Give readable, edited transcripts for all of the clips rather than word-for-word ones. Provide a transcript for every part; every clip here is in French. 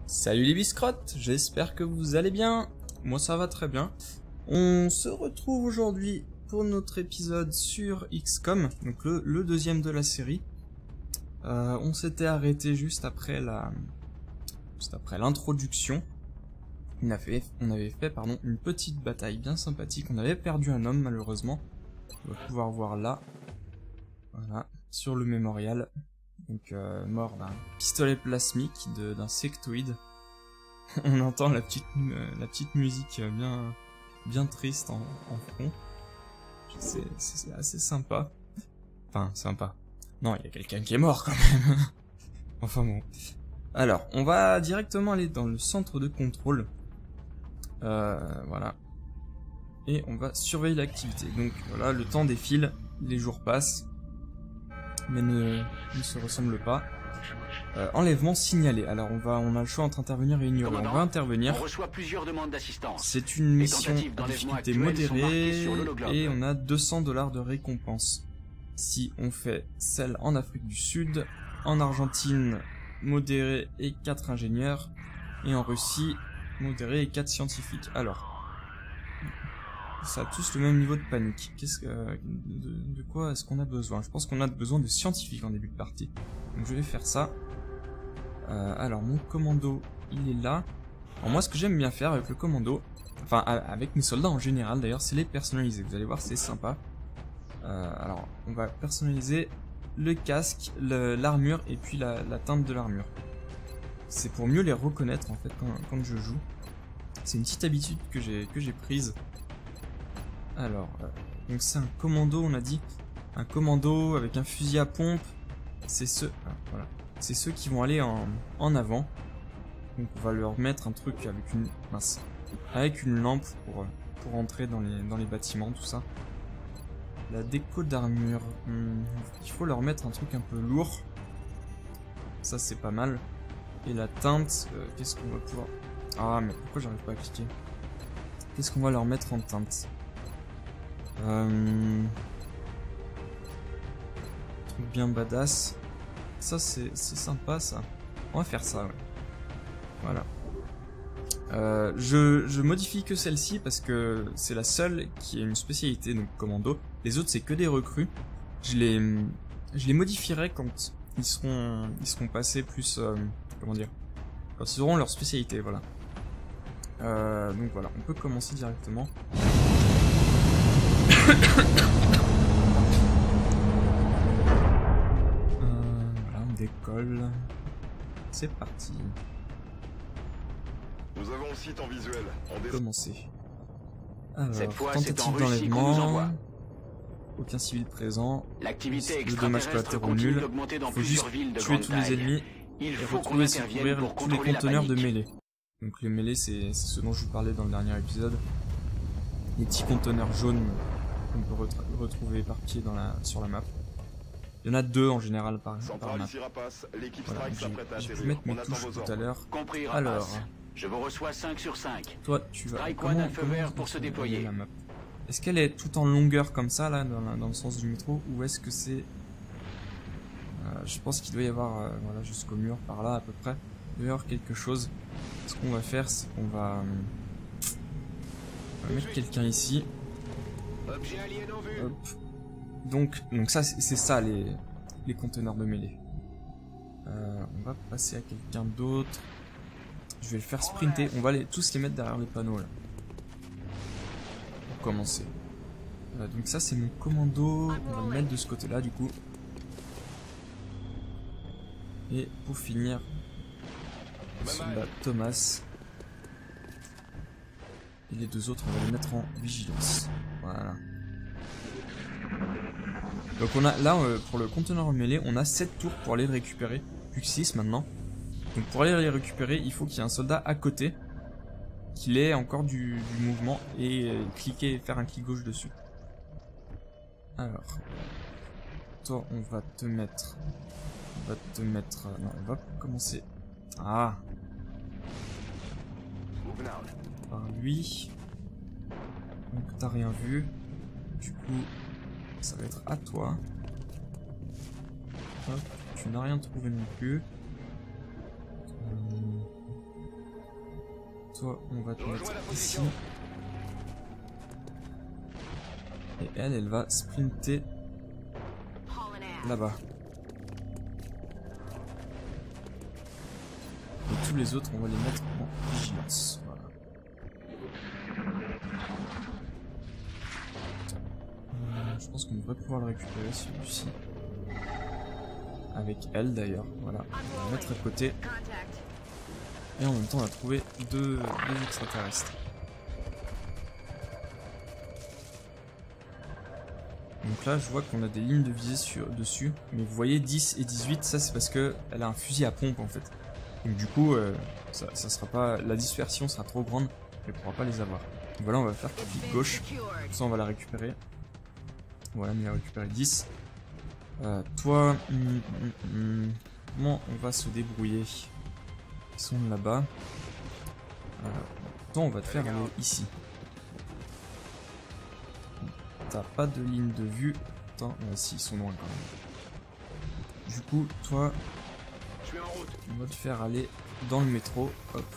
Salut les biscrottes, j'espère que vous allez bien. Moi ça va très bien. On se retrouve aujourd'hui pour notre épisode sur XCOM, donc le deuxième de la série. On s'était arrêté juste après l'introduction. On avait fait une petite bataille bien sympathique. On avait perdu un homme malheureusement. On va pouvoir voir là. Voilà, sur le mémorial. Donc mort d'un pistolet plasmique d'un sectoïde. On entend la petite musique bien triste en fond. C'est assez sympa. Enfin, sympa. Non, il y a quelqu'un qui est mort quand même. Enfin bon. Alors, on va directement aller dans le centre de contrôle. Voilà. Et on va surveiller l'activité. Donc voilà, le temps défile, les jours passent. Mais ne se ressemblent pas. Enlèvement signalé. Alors on a le choix entre intervenir et ignorer. On va intervenir. On reçoit plusieurs demandes d'assistance. C'est une mission de difficulté modérée et on a 200 $ de récompense. Si on fait celle en Afrique du Sud, en Argentine, modéré et 4 ingénieurs, et en Russie, modéré et 4 scientifiques. Alors, ça a tous le même niveau de panique. De quoi est-ce qu'on a besoin? Je pense qu'on a besoin de scientifiques en début de partie. Donc je vais faire ça. Alors mon commando, il est là. Alors moi ce que j'aime bien faire avec le commando, enfin avec mes soldats en général d'ailleurs, c'est les personnaliser. Vous allez voir, c'est sympa. Alors on va personnaliser le casque, l'armure et puis la teinte de l'armure. C'est pour mieux les reconnaître en fait quand je joue. C'est une petite habitude que j'ai prise. Alors, donc c'est un commando, on a dit. Un commando avec un fusil à pompe. C'est ceux qui vont aller en avant. Donc on va leur mettre un truc avec une lampe pour entrer dans les bâtiments, tout ça. La déco d'armure, il faut leur mettre un truc un peu lourd. Ça c'est pas mal. Et la teinte, qu'est-ce qu'on va pouvoir... Ah mais pourquoi j'arrive pas à cliquer? Qu'est-ce qu'on va leur mettre en teinte? Truc bien badass. Ça c'est sympa ça. On va faire ça, ouais. Voilà. Je modifie que celle-ci parce que c'est la seule qui a une spécialité, donc commando. Les autres c'est que des recrues. Je les modifierai quand ils seront passés plus comment dire, quand ils auront leur spécialité, voilà. Donc voilà, on peut commencer directement. Voilà, on décolle. C'est parti. Nous avons le site en visuel. On va commencer. Alors, cette fois, c'est en tentative Russie qu'on nous envoie. Aucun civil présent. L'activité Le dommage extraterrestre collatéraux continue nul. d'augmenter dans Faut juste plusieurs villes de tuer grande tous les taille. ennemis Il et faut qu'on retrouver et intervienne secourir pour tous les contrôler la conteneurs de panique. mêlée. Donc les mêlées, c'est ce dont je vous parlais dans le dernier épisode. Les petits conteneurs jaunes qu'on peut retrouver éparpillés sur la map. Il y en a 2 en général par map. Ici Rapace, l'équipe Voilà, Strike s'apprête à j'ai pu atterrir. mettre mes On attend touches vos tout ordres. à l'heure. Compris, Alors, Rapace. Je vous reçois 5 sur 5. toi tu vas... Strike One a feu vert pour se déployer. La map. Est-ce qu'elle est tout en longueur comme ça là dans le sens du métro, ou est-ce que c'est... je pense qu'il doit y avoir voilà, jusqu'au mur par là à peu près. Il doit y avoir quelque chose. Ce qu'on va faire, c'est qu'on va mettre quelqu'un ici. Objet alien en vue. Hop. Donc ça c'est ça les conteneurs de mêlée. On va passer à quelqu'un d'autre. Je vais le faire sprinter. On va tous les mettre derrière les panneaux là. Pour commencer. Donc ça c'est mon commando. On va le mettre de ce côté là du coup. Et pour finir, le soldat Thomas. Et les 2 autres, on va les mettre en vigilance. Voilà. Donc on a là, pour le conteneur mêlé, on a 7 tours pour aller le récupérer. Plus que 6 maintenant. Donc pour aller les récupérer, il faut qu'il y ait un soldat à côté. Qu'il ait encore du mouvement et faire un clic gauche dessus. Alors. Toi, on va te mettre... non, on va commencer. Ah. Par lui. Donc t'as rien vu. Du coup, ça va être à toi. Hop, tu n'as rien trouvé non plus. Toi, on va te mettre ici. Et elle va sprinter là-bas. Et tous les autres, on va les mettre en vigilance. Voilà. Je pense qu'on devrait pouvoir le récupérer celui-ci. Avec elle d'ailleurs. Voilà. On va le mettre à côté. Et en même temps, on a trouvé deux extraterrestres. Donc là, je vois qu'on a des lignes de visée dessus. Mais vous voyez, 10 et 18, ça c'est parce qu'elle a un fusil à pompe en fait. Donc du coup, ça sera pas, la dispersion sera trop grande. Elle ne pourra pas les avoir. Donc voilà, on va faire clic gauche. Comme ça, on va la récupérer. Voilà, mais on a récupéré 10. Toi, comment on va se débrouiller? Ils sont là-bas. Toi, on va te faire aller ici. T'as pas de ligne de vue. Attends, si, ils sont loin quand même. Du coup, toi, on va te faire aller dans le métro. Hop.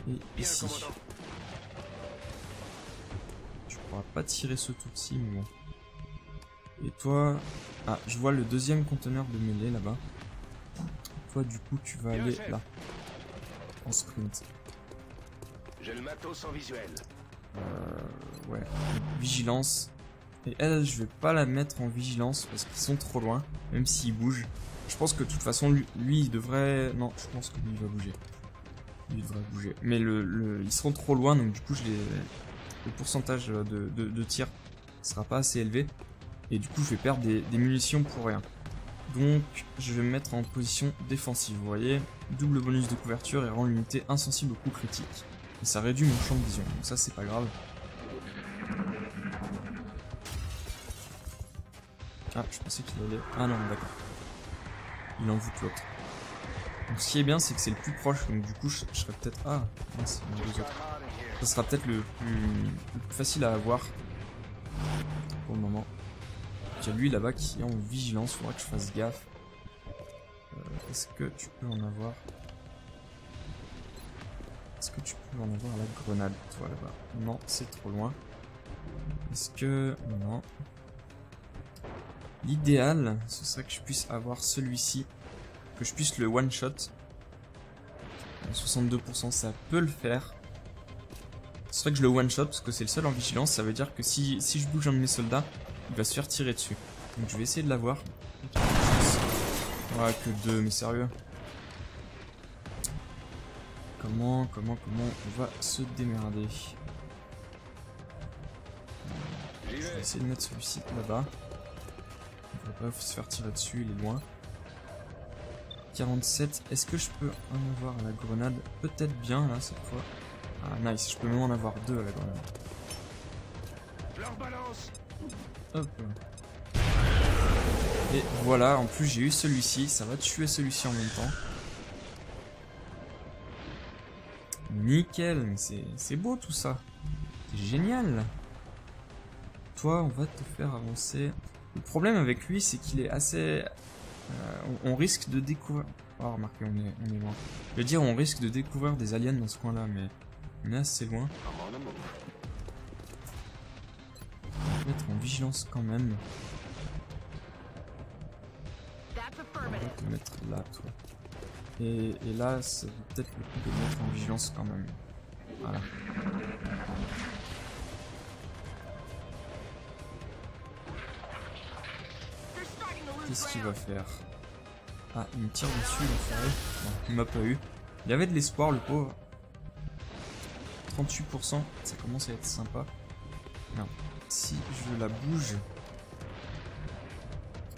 Et ici. Tu pourras pas tirer ce tout-ci, mais bon. Et toi... Ah, je vois le deuxième conteneur de mêlée là-bas. Toi, du coup, tu vas aller là. En sprint. J'ai le matos en visuel. Ouais. Vigilance. Et elle, je vais pas la mettre en vigilance parce qu'ils sont trop loin. Même s'ils bougent. Je pense que de toute façon, lui il devrait... Non, je pense que lui, il va bouger. Lui, il devrait bouger. Mais ils seront trop loin, donc du coup, le pourcentage de tir sera pas assez élevé. Et du coup, je vais perdre des munitions pour rien. Donc, je vais me mettre en position défensive. Vous voyez, double bonus de couverture et rend l'unité insensible aux coups critiques. Et ça réduit mon champ de vision. Donc ça, c'est pas grave. Ah, je pensais qu'il allait... Ah non, d'accord. Il en voûte l'autre. Donc ce qui est bien, c'est que c'est le plus proche. Donc du coup, je serai peut-être... Ah, mince, il y en a deux autres. Ça sera peut-être le plus facile à avoir. Pour le moment. Il y a lui là-bas qui est en vigilance. Faudra que je fasse gaffe. Est-ce que tu peux en avoir... Est-ce que tu peux en avoir à la grenade, toi, là-bas? Non, c'est trop loin. Est-ce que... Non. L'idéal, ce serait que je puisse avoir celui-ci. Que je puisse le one-shot. 62%, ça peut le faire. Ce serait que je le one-shot, parce que c'est le seul en vigilance. Ça veut dire que si je bouge un de mes soldats, il va se faire tirer dessus. Donc je vais essayer de l'avoir. Ouais, que 2, mais sérieux. Comment on va se démerder? Je vais essayer de mettre celui-ci là-bas. Il va pas se faire tirer dessus, il est loin. 47, est-ce que je peux en avoir à la grenade? Peut-être bien là cette fois. Ah nice, je peux même en avoir 2 à la grenade. Hop. Et voilà, en plus j'ai eu celui-ci, ça va tuer celui-ci en même temps. Nickel, mais c'est beau tout ça. C'est génial. Toi, on va te faire avancer. Le problème avec lui, c'est qu'il est assez... on risque de découvrir... Oh, remarquez, on est loin. Je veux dire, on risque de découvrir des aliens dans ce coin-là, mais on est assez loin. On va mettre en vigilance quand même. On va te mettre là, toi. Et là, ça vaut peut-être le coup de mettre en vigilance quand même. Voilà. Qu'est-ce qu'il va faire? Ah, il me tire dessus, l'enfoiré. Non, il m'a pas eu. Il avait de l'espoir, le pauvre. 38%, ça commence à être sympa. Non. Si je la bouge,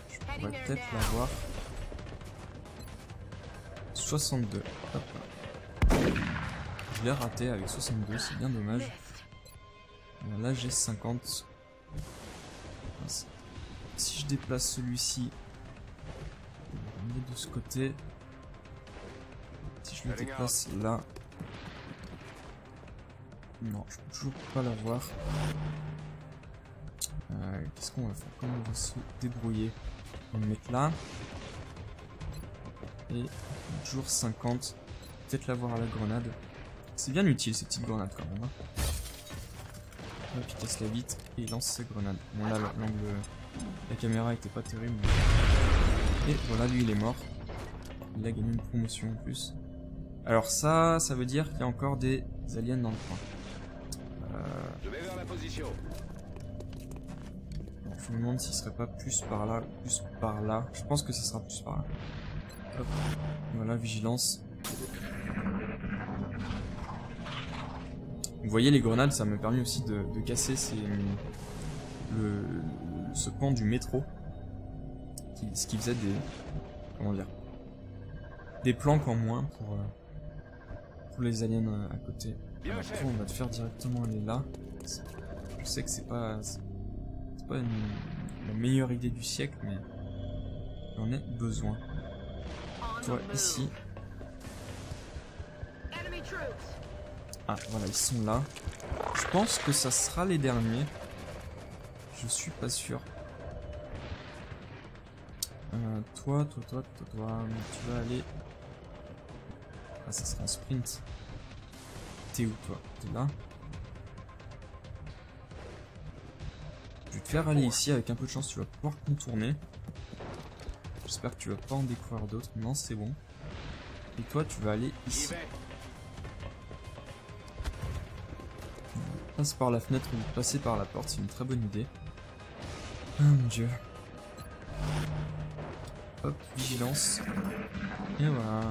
je pourrais peut-être l'avoir. 62. Hop là. Je l'ai raté avec 62, c'est bien dommage. Là j'ai 50. Si je déplace celui-ci, on est de ce côté. Si je le déplace là. Non, je peux toujours pas l'avoir. Qu'est-ce qu'on va faire? Comment on va se débrouiller? On va le mettre là. Et toujours 50. Peut-être l'avoir à la grenade. C'est bien utile ces petites grenades quand même. Hein. Hop, il casse la vitre et il lance ses grenades. Bon là l'angle... La caméra était pas terrible. Et voilà, lui il est mort. Il a gagné une promotion en plus. Alors ça veut dire qu'il y a encore des aliens dans le coin. Je vais vers la position. Je me demande s'il serait pas plus par là, plus par là. Je pense que ce sera plus par là. Hop. Voilà, vigilance. Vous voyez les grenades, ça m'a permis aussi de casser ce pan du métro. Ce qui faisait des... Comment dire, des planques en moins pour les aliens à côté. Alors, on va te faire directement aller là. Je sais que c'est pas la meilleure idée du siècle, mais j'en ai besoin. Toi ici. Ah voilà, ils sont là. Je pense que ça sera les derniers. Je suis pas sûr. Toi, tu vas aller... Ah, ça sera en sprint. T'es où, toi? T'es là? Je vais te faire aller ici, avec un peu de chance, tu vas pouvoir contourner. J'espère que tu vas pas en découvrir d'autres. Non, c'est bon. Et toi, tu vas aller ici. Passe par la fenêtre ou passer par la porte, c'est une très bonne idée. Oh mon dieu. Hop, vigilance. Et voilà.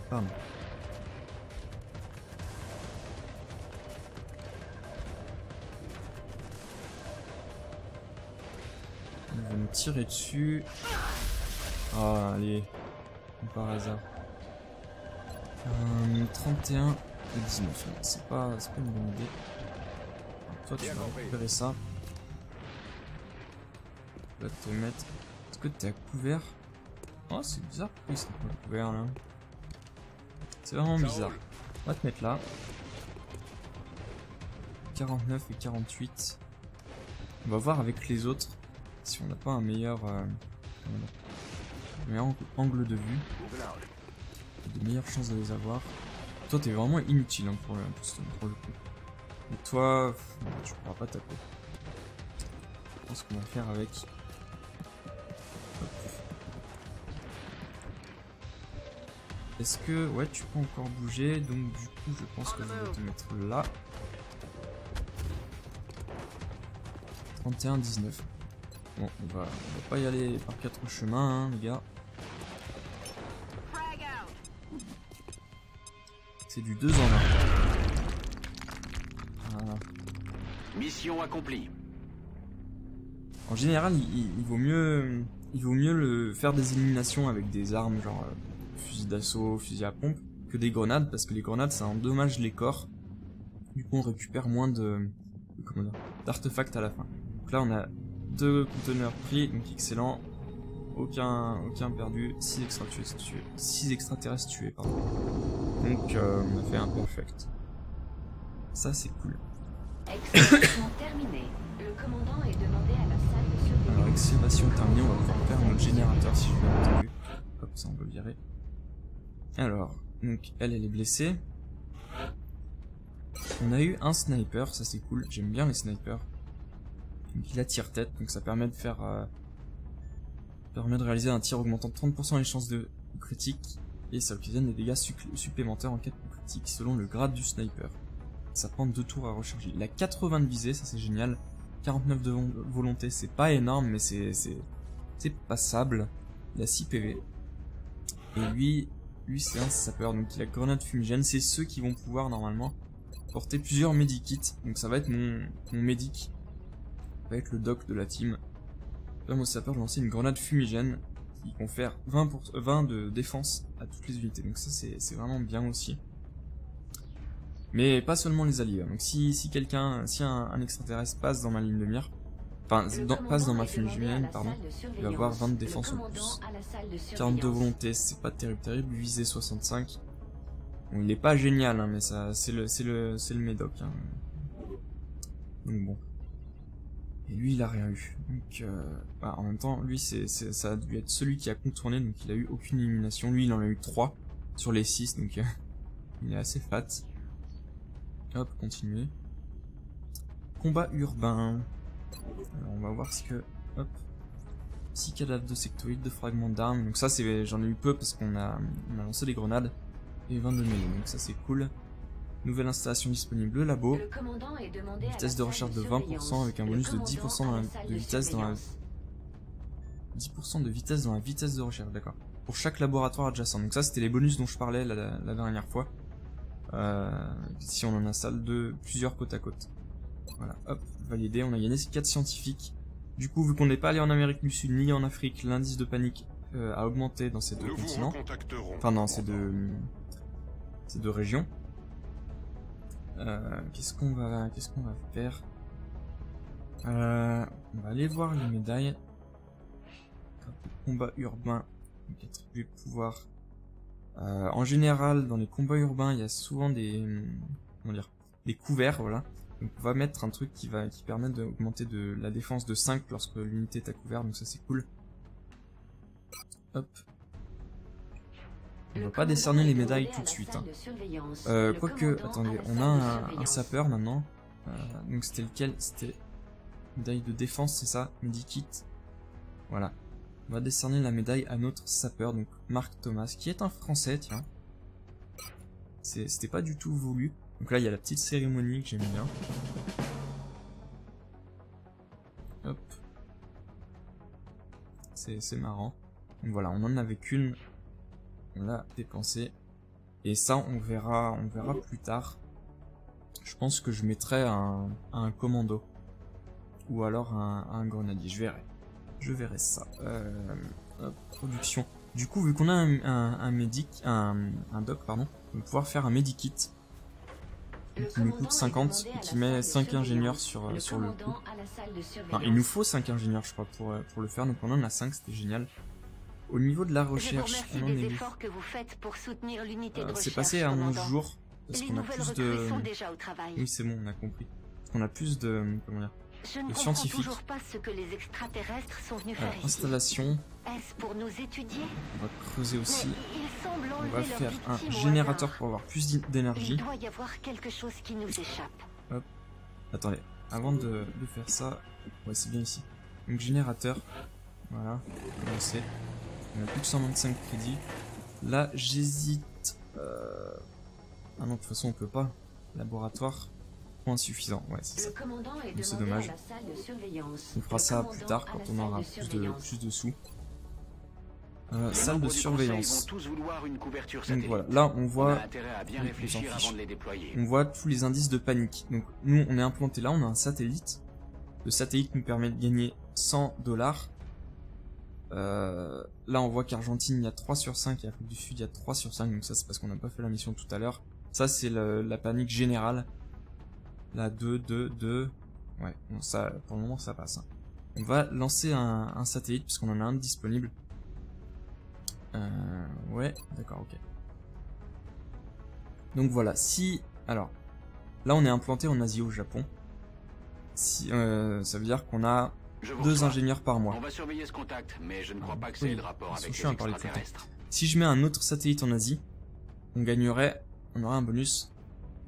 Pardon. Il va nous tirer dessus. Ah, allez. Par hasard. 31 et 19. C'est pas une bonne idée. Toi, tu vas récupérer ça. Tu vas te mettre... Est-ce que t'es à couvert? Oh, c'est bizarre. Pourquoi ils sont pas à couvert là? C'est vraiment bizarre. On va te mettre là. 49 et 48. On va voir avec les autres si on n'a pas un meilleur angle de vue. De meilleures chances de les avoir. Toi, t'es vraiment inutile hein, pour le coup. Et toi, tu pourras pas taper. Je pense qu'on va faire avec. Est-ce que... Ouais, tu peux encore bouger, donc du coup, je pense que je vais te mettre là. 31-19. Bon, on va pas y aller par 4 chemins, hein, les gars. C'est du 2 en 1. Voilà. Mission accomplie. En général, il vaut mieux faire des éliminations avec des armes genre fusil d'assaut, fusil à pompe, que des grenades, parce que les grenades ça endommage les corps. Du coup on récupère moins d'artefacts à la fin. Donc là on a 2 conteneurs pris, donc excellent. Aucun perdu, 6 extraterrestres tués, pardon. Donc on a fait un perfect. Ça c'est cool. Excavation terminée. Le commandant est demandé à la salle de surveillance. Alors excavation terminée, on va pouvoir faire notre générateur si je l'ai entendu. Hop, ça on peut le virer. Alors, donc elle est blessée. On a eu un sniper, ça c'est cool, j'aime bien les snipers. Donc il a tire-tête, donc ça permet de faire... permet de réaliser un tir augmentant de 30% les chances de critique. Et ça occasionne des dégâts supplémentaires en cas de critique selon le grade du sniper. Ça prend 2 tours à recharger. Il a 80 de visée, ça c'est génial. 49 de volonté, c'est pas énorme, mais c'est passable. Il a 6 PV. Et lui c'est un sapeur, donc il a grenade fumigène. C'est ceux qui vont pouvoir normalement porter plusieurs medikits. Donc ça va être mon médic. Ça va être le doc de la team. Permet au sapeur de lancer une grenade fumigène qui confère 20 de défense à toutes les unités. Donc ça c'est vraiment bien aussi. Mais pas seulement les alliés. Donc si un extraterrestre passe dans ma ligne de mire, enfin passe dans ma fumigène, pardon, il va avoir 20 de défense en plus. 42 volonté, c'est pas terrible. Visée 65. Bon, il est pas génial, hein, mais ça c'est le médoc. Hein. Donc bon. Et lui, il a rien eu. Donc, bah, en même temps, lui, ça a dû être celui qui a contourné, donc il a eu aucune élimination. Lui, il en a eu 3 sur les 6, donc il est assez fat. Hop, continuer. Combat urbain. Alors, on va voir ce que... Hop. 6 cadavres de sectoïdes, de fragments d'armes. Donc ça, j'en ai eu peu parce qu'on a lancé des grenades. Et 22 mêlées, donc ça c'est cool. Nouvelle installation disponible, le labo. Le commandant est demandé à la Vitesse de salle recharge de surveillance. 20% avec un bonus de Le 10% commandant dans à la, la salle de de vitesse dans la... surveillance. 10% de vitesse dans la vitesse de recherche, d'accord. Pour chaque laboratoire adjacent. Donc ça c'était les bonus dont je parlais la dernière fois. Si on en installe plusieurs côte à côte. Voilà, hop, validé, on a gagné ces 4 scientifiques. Du coup, vu qu'on n'est pas allé en Amérique du Sud ni en Afrique, l'indice de panique a augmenté dans ces deux continents. Enfin dans ces deux régions. Qu'est-ce qu'on va faire? On va aller voir les médailles. Combat urbain, donc attribuer pouvoir. En général, dans les combats urbains, il y a souvent des couverts, voilà. Donc on va mettre un truc qui permet d'augmenter de la défense de 5 lorsque l'unité est à couvert, donc ça c'est cool. Hop. On va pas décerner les médailles tout de suite. Hein. Quoique, attendez, on a un sapeur maintenant. Donc c'était lequel? C'était médaille de défense, c'est ça? Medikit. Voilà. On va décerner la médaille à notre sapeur, donc Marc Thomas, qui est un Français, tiens. C'était pas du tout voulu. Donc là, il y a la petite cérémonie que j'aime bien. Hop. C'est marrant. Donc voilà, on en avait qu'une. On l'a dépensée. Et ça, on verra plus tard. Je pense que je mettrai un commando. Ou alors un grenadier, je verrai ça. Hop, production. Du coup, vu qu'on a un doc, pardon, on va pouvoir faire un medikit. Qui nous coûte 50 et qui met 5 ingénieurs sur le coup. Enfin, il nous faut 5 ingénieurs, je crois, pour le faire. Donc on en a 5, c'était génial. Au niveau de la recherche, on en est où? C'est passé à 11 jours. Parce qu'on a plus de... Oui, c'est bon, on a compris. Parce qu'on a plus de... Comment dire? De scientifiques. Installation. On va creuser aussi. On va faire un générateur pour avoir plus d'énergie. Hop. Attendez, avant de faire ça, ouais, c'est bien ici. Donc générateur. Voilà, on va commencer. On a plus de 125 crédits. Là, j'hésite. Ah non, de toute façon, on peut pas. Laboratoire. Insuffisant, ouais, c'est ça. C'est dommage. On fera ça plus tard quand on aura plus de sous. Salle de surveillance. Donc voilà, là on voit, on voit tous les indices de panique. Donc nous on est implanté là, on a un satellite. Le satellite nous permet de gagner 100 $. Là on voit qu'Argentine il y a 3 sur 5 et Afrique du Sud il y a 3 sur 5. Donc ça c'est parce qu'on n'a pas fait la mission tout à l'heure. Ça c'est la panique générale. Là 2. Ouais, bon, ça pour le moment ça passe. Hein. On va lancer un satellite puisqu'on en a un disponible. Ouais, d'accord, ok. Donc voilà, alors, là on est implanté en Asie au Japon. Ça veut dire qu'on a 2 ingénieurs par mois. On va surveiller ce contact, mais je ne crois pas que ça ait de rapport avec les extraterrestres. Si je mets un autre satellite en Asie, on aurait un bonus.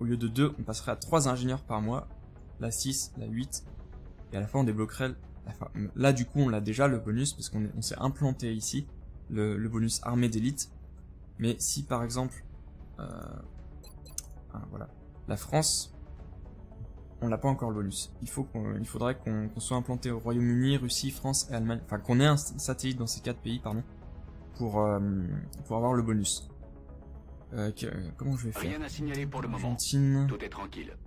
Au lieu de 2, on passerait à 3 ingénieurs par mois. La 6, la 8. Et à la fin on débloquerait... Là du coup on l'a déjà le bonus parce qu'on s'est implanté ici. Le bonus armée d'élite. Mais si par exemple voilà, la France, on n'a pas encore le bonus. Il faudrait qu'on soit implanté au Royaume-Uni, Russie, France et Allemagne. Enfin qu'on ait un satellite dans ces 4 pays, pardon, pour avoir le bonus. Comment je vais faire? Rien à signaler pour le moment. Argentine. Tout est tranquille.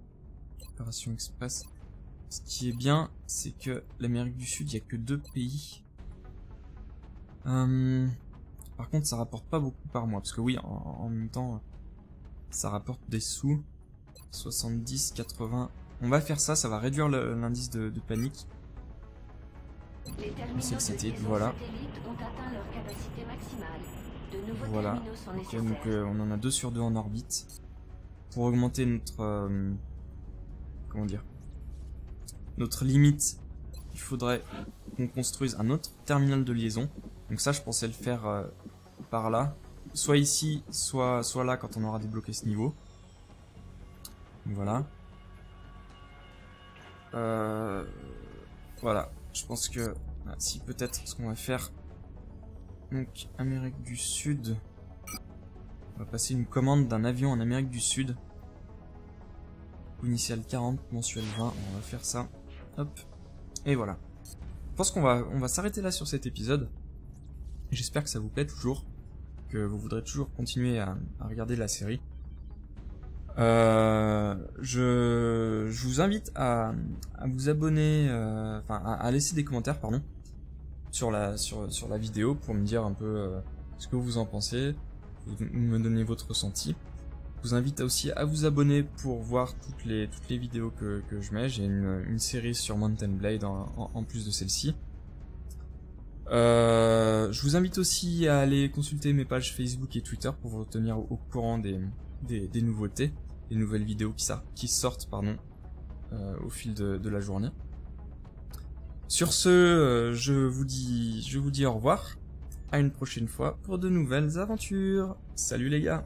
Opération Express. Ce qui est bien, c'est que l'Amérique du Sud, il n'y a que 2 pays. Par contre, ça rapporte pas beaucoup par mois, parce que oui, en même temps, ça rapporte des sous. 70, 80... On va faire ça, ça va réduire l'indice de panique. C'est le satellite, voilà. Voilà, ok, donc on en a 2 sur 2 en orbite. Pour augmenter notre... comment dire? Notre limite il faudrait qu'on construise un autre terminal de liaison. Donc ça, je pensais le faire par là. Soit ici, soit là quand on aura débloqué ce niveau. Donc voilà. Voilà, je pense que si peut-être ce qu'on va faire. Donc Amérique du Sud. On va passer une commande d'un avion en Amérique du Sud. Initial 40, mensuel 20. On va faire ça. Hop. Et voilà. Je pense qu'on va s'arrêter là sur cet épisode. J'espère que ça vous plaît toujours. Que vous voudrez toujours continuer à regarder la série. Je vous invite à vous abonner, enfin à laisser des commentaires, pardon, sur la vidéo pour me dire un peu ce que vous en pensez, me donner votre ressenti. Je vous invite aussi à vous abonner pour voir toutes les vidéos que je mets. J'ai une série sur Mountain Blade en plus de celle-ci. Je vous invite aussi à aller consulter mes pages Facebook et Twitter pour vous tenir au courant des nouveautés, des nouvelles vidéos qui sortent au fil de la journée. Sur ce, je vous dis au revoir, à une prochaine fois pour de nouvelles aventures. Salut les gars!